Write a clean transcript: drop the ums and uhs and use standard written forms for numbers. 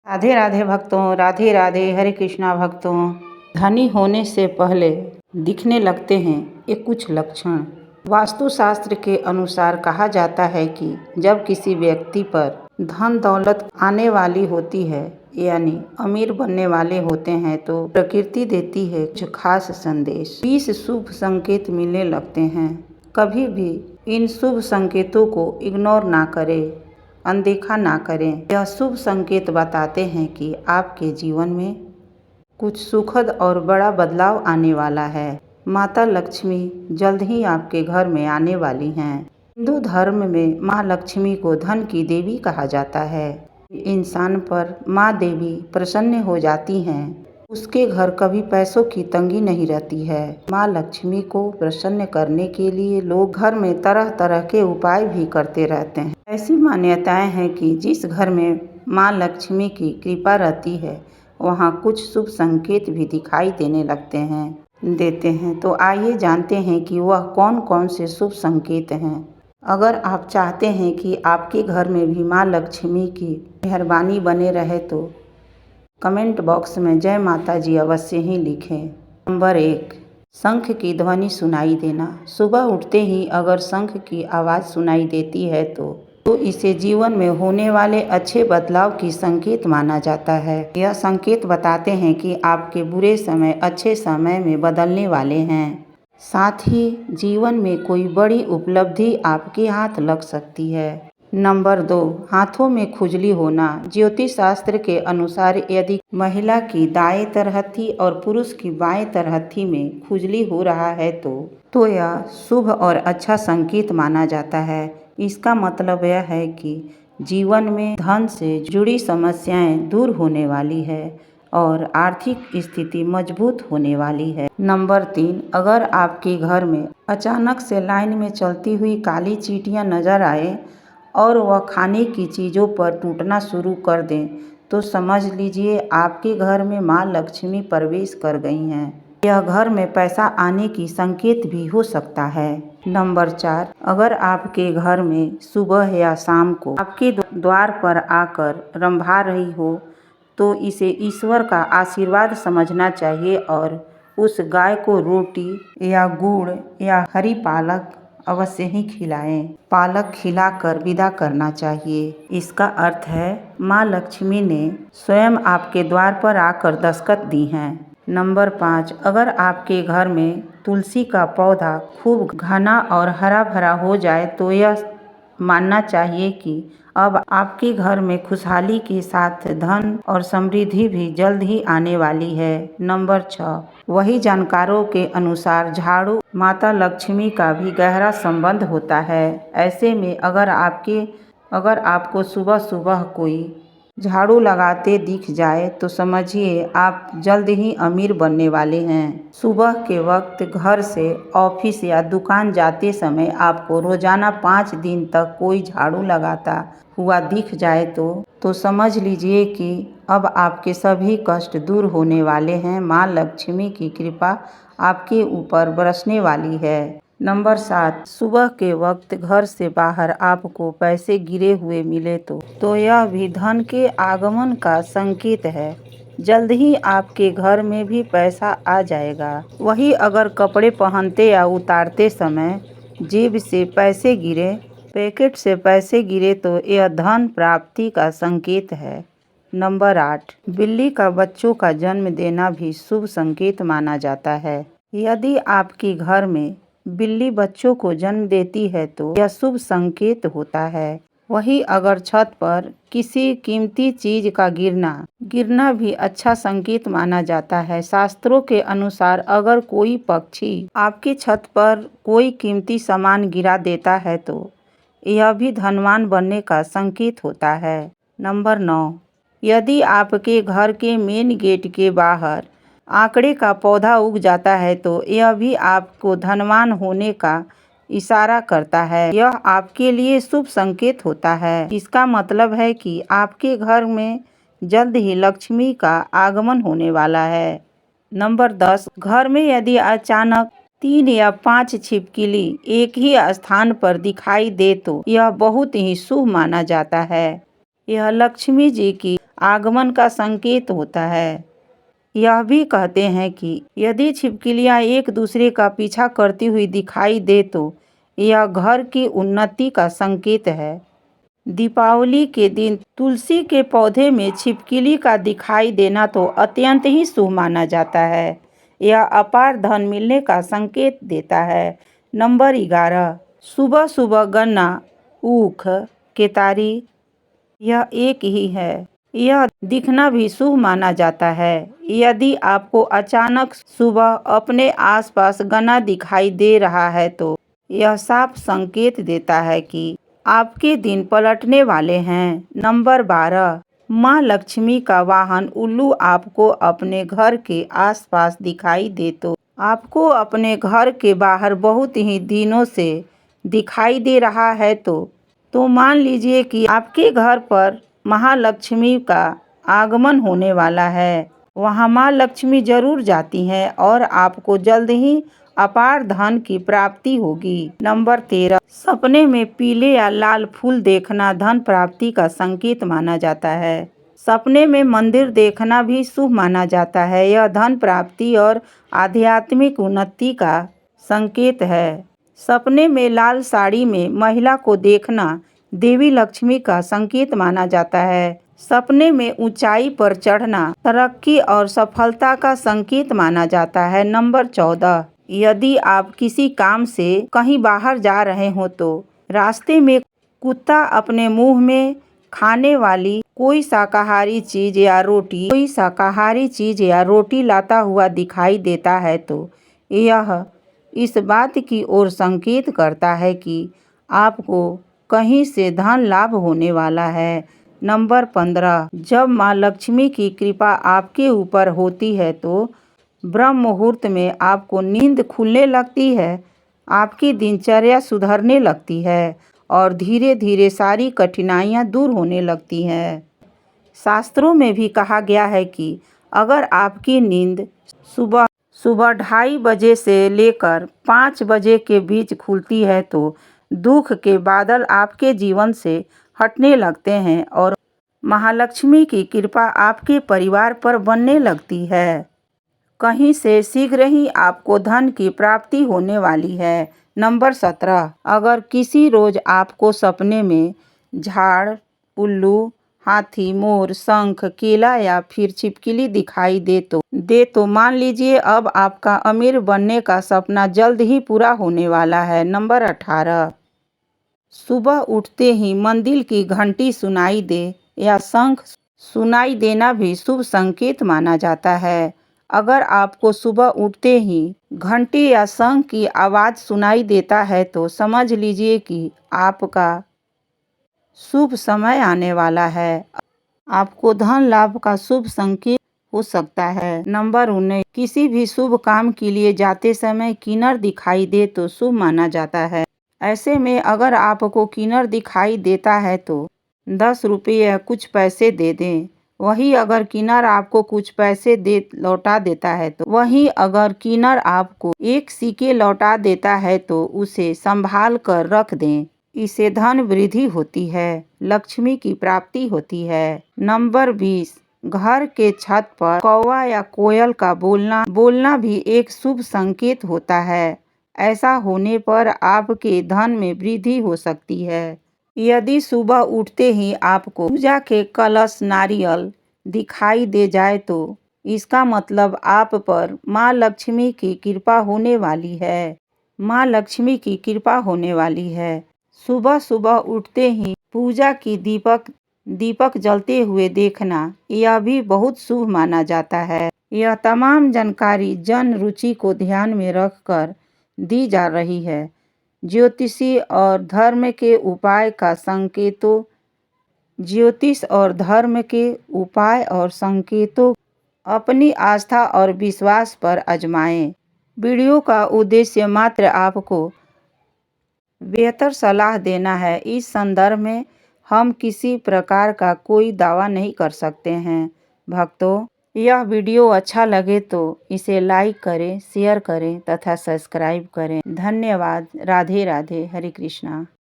राधे राधे भक्तों, राधे राधे। हरे कृष्णा भक्तों। धनी होने से पहले दिखने लगते हैं ये कुछ लक्षण। वास्तुशास्त्र के अनुसार कहा जाता है कि जब किसी व्यक्ति पर धन दौलत आने वाली होती है यानी अमीर बनने वाले होते हैं तो प्रकृति देती है कुछ खास संदेश। 20 शुभ संकेत मिलने लगते हैं। कभी भी इन शुभ संकेतों को इग्नोर ना करें, अनदेखा ना करें। यह शुभ संकेत बताते हैं कि आपके जीवन में कुछ सुखद और बड़ा बदलाव आने वाला है। माता लक्ष्मी जल्द ही आपके घर में आने वाली हैं। हिंदू धर्म में माँ लक्ष्मी को धन की देवी कहा जाता है। इंसान पर माँ देवी प्रसन्न हो जाती हैं, उसके घर कभी पैसों की तंगी नहीं रहती है। माँ लक्ष्मी को प्रसन्न करने के लिए लोग घर में तरह तरह के उपाय भी करते रहते हैं। ऐसी मान्यताएं हैं कि जिस घर में माँ लक्ष्मी की कृपा रहती है वहाँ कुछ शुभ संकेत भी दिखाई देते हैं। तो आइए जानते हैं कि वह कौन कौन से शुभ संकेत हैं। अगर आप चाहते हैं कि आपके घर में भी माँ लक्ष्मी की मेहरबानी बने रहे तो कमेंट बॉक्स में जय माता जी अवश्य ही लिखें। नंबर 1, शंख की ध्वनि सुनाई देना। सुबह उठते ही अगर शंख की आवाज़ सुनाई देती है तो इसे जीवन में होने वाले अच्छे बदलाव की संकेत माना जाता है। यह संकेत बताते हैं कि आपके बुरे समय अच्छे समय में बदलने वाले हैं। साथ ही जीवन में कोई बड़ी उपलब्धि आपके हाथ लग सकती है। नंबर 2, हाथों में खुजली होना। ज्योतिष शास्त्र के अनुसार यदि महिला की दाएं तरहथी और पुरुष की बाएं तरहथी में खुजली हो रहा है तो यह शुभ और अच्छा संकेत माना जाता है। इसका मतलब यह है कि जीवन में धन से जुड़ी समस्याएं दूर होने वाली है और आर्थिक स्थिति मजबूत होने वाली है। नंबर 3, अगर आपके घर में अचानक से लाइन में चलती हुई काली चींटियां नजर आए और वह खाने की चीज़ों पर टूटना शुरू कर दें तो समझ लीजिए आपके घर में माँ लक्ष्मी प्रवेश कर गई हैं। यह घर में पैसा आने की संकेत भी हो सकता है। नंबर 4, अगर आपके घर में सुबह या शाम को आपके द्वार पर आकर रंभा रही हो तो इसे ईश्वर का आशीर्वाद समझना चाहिए और उस गाय को रोटी या गुड़ या हरी पालक अवश्य ही खिलाएं। पालक खिलाकर विदा करना चाहिए। इसका अर्थ है माँ लक्ष्मी ने स्वयं आपके द्वार पर आकर दस्तक दी हैं। नंबर 5, अगर आपके घर में तुलसी का पौधा खूब घना और हरा भरा हो जाए तो यह मानना चाहिए कि अब आपके घर में खुशहाली के साथ धन और समृद्धि भी जल्द ही आने वाली है। नंबर 6, वही जानकारों के अनुसार झाड़ू माता लक्ष्मी का भी गहरा संबंध होता है। ऐसे में अगर आपको सुबह सुबह कोई झाड़ू लगाते दिख जाए तो समझिए आप जल्द ही अमीर बनने वाले हैं। सुबह के वक्त घर से ऑफिस या दुकान जाते समय आपको रोजाना 5 दिन तक कोई झाड़ू लगाता हुआ दिख जाए तो समझ लीजिए कि अब आपके सभी कष्ट दूर होने वाले हैं। माँ लक्ष्मी की कृपा आपके ऊपर बरसने वाली है। नंबर 7, सुबह के वक्त घर से बाहर आपको पैसे गिरे हुए मिले तो यह भी धन के आगमन का संकेत है। जल्द ही आपके घर में भी पैसा आ जाएगा। वही अगर कपड़े पहनते या उतारते समय जेब से पैसे गिरे, पैकेट से पैसे गिरे तो यह धन प्राप्ति का संकेत है। नंबर 8, बिल्ली का बच्चों का जन्म देना भी शुभ संकेत माना जाता है। यदि आपके घर में बिल्ली बच्चों को जन्म देती है तो यह शुभ संकेत होता है। वही अगर छत पर किसी कीमती चीज का गिरना भी अच्छा संकेत माना जाता है। शास्त्रों के अनुसार अगर कोई पक्षी आपकी छत पर कोई कीमती सामान गिरा देता है तो यह भी धनवान बनने का संकेत होता है। नंबर 9, यदि आपके घर के मेन गेट के बाहर आंकड़े का पौधा उग जाता है तो यह भी आपको धनवान होने का इशारा करता है। यह आपके लिए शुभ संकेत होता है। इसका मतलब है कि आपके घर में जल्द ही लक्ष्मी का आगमन होने वाला है। नंबर 10, घर में यदि अचानक 3 या 5 छिपकली एक ही स्थान पर दिखाई दे तो यह बहुत ही शुभ माना जाता है। यह लक्ष्मी जी की आगमन का संकेत होता है। यह भी कहते हैं कि यदि छिपकलियाँ एक दूसरे का पीछा करती हुई दिखाई दे तो यह घर की उन्नति का संकेत है। दीपावली के दिन तुलसी के पौधे में छिपकली का दिखाई देना तो अत्यंत ही शुभ माना जाता है। यह अपार धन मिलने का संकेत देता है। नंबर 11, सुबह सुबह गन्ना, ऊख, केतारी यह एक ही है। यह दिखना भी शुभ माना जाता है। यदि आपको अचानक सुबह अपने आसपास गन्ना दिखाई दे रहा है तो यह साफ संकेत देता है कि आपके दिन पलटने वाले हैं। नंबर 12, माँ लक्ष्मी का वाहन उल्लू आपको अपने घर के आसपास दिखाई दे तो आपको अपने घर के बाहर बहुत ही दिनों से दिखाई दे रहा है तो मान लीजिए कि आपके घर पर महालक्ष्मी का आगमन होने वाला है। वहाँ माँ लक्ष्मी जरूर जाती हैं और आपको जल्द ही अपार धन की प्राप्ति होगी। नंबर 13, सपने में पीले या लाल फूल देखना धन प्राप्ति का संकेत माना जाता है। सपने में मंदिर देखना भी शुभ माना जाता है। यह धन प्राप्ति और आध्यात्मिक उन्नति का संकेत है। सपने में लाल साड़ी में महिला को देखना देवी लक्ष्मी का संकेत माना जाता है। सपने में ऊंचाई पर चढ़ना तरक्की और सफलता का संकेत माना जाता है। नंबर 14, यदि आप किसी काम से कहीं बाहर जा रहे हो तो रास्ते में कुत्ता अपने मुंह में खाने वाली कोई शाकाहारी चीज या रोटी लाता हुआ दिखाई देता है तो यह इस बात की ओर संकेत करता है कि आपको कहीं से धन लाभ होने वाला है। नंबर 15, जब माँ लक्ष्मी की कृपा आपके ऊपर होती है तो ब्रह्म मुहूर्त में आपको नींद खुलने लगती है, आपकी दिनचर्या सुधरने लगती है और धीरे धीरे सारी कठिनाइयाँ दूर होने लगती हैं। शास्त्रों में भी कहा गया है कि अगर आपकी नींद सुबह 2:30 बजे से लेकर 5 बजे के बीच खुलती है तो दुख के बादल आपके जीवन से हटने लगते हैं और महालक्ष्मी की कृपा आपके परिवार पर बनने लगती है। कहीं से शीघ्र ही आपको धन की प्राप्ति होने वाली है। नंबर 17, अगर किसी रोज आपको सपने में झाड़, उल्लू, हाथी, मोर, शंख, केला या फिर छिपकली दिखाई दे तो मान लीजिए अब आपका अमीर बनने का सपना जल्द ही पूरा होने वाला है। नंबर 18, सुबह उठते ही मंदिर की घंटी सुनाई दे या शंख सुनाई देना भी शुभ संकेत माना जाता है। अगर आपको सुबह उठते ही घंटी या शंख की आवाज़ सुनाई देता है तो समझ लीजिए कि आपका शुभ समय आने वाला है। आपको धन लाभ का शुभ संकेत हो सकता है। नंबर 19, किसी भी शुभ काम के लिए जाते समय किन्नर दिखाई दे तो शुभ माना जाता है। ऐसे में अगर आपको किन्नर दिखाई देता है तो 10 रुपये या कुछ पैसे दे दें। वहीं अगर किन्नर आपको कुछ पैसे लौटा देता है तो एक सिक्के लौटा देता है तो उसे संभाल कर रख दें। इससे धन वृद्धि होती है, लक्ष्मी की प्राप्ति होती है। नंबर 20, घर के छत पर कौवा या कोयल का बोलना भी एक शुभ संकेत होता है। ऐसा होने पर आपके धन में वृद्धि हो सकती है। यदि सुबह उठते ही आपको पूजा के कलश नारियल दिखाई दे जाए तो इसका मतलब आप पर माँ लक्ष्मी की कृपा होने वाली है। माँ लक्ष्मी की कृपा होने वाली है। सुबह सुबह उठते ही पूजा की दीपक जलते हुए देखना यह भी बहुत शुभ माना जाता है। यह तमाम जानकारी जन रुचि को ध्यान में रखकर दी जा रही है। ज्योतिष और धर्म के उपाय और संकेतों अपनी आस्था और विश्वास पर आजमाएं। वीडियो का उद्देश्य मात्र आपको बेहतर सलाह देना है। इस संदर्भ में हम किसी प्रकार का कोई दावा नहीं कर सकते हैं। भक्तों, यह वीडियो अच्छा लगे तो इसे लाइक करें, शेयर करें तथा सब्सक्राइब करें। धन्यवाद। राधे राधे। हरे कृष्णा।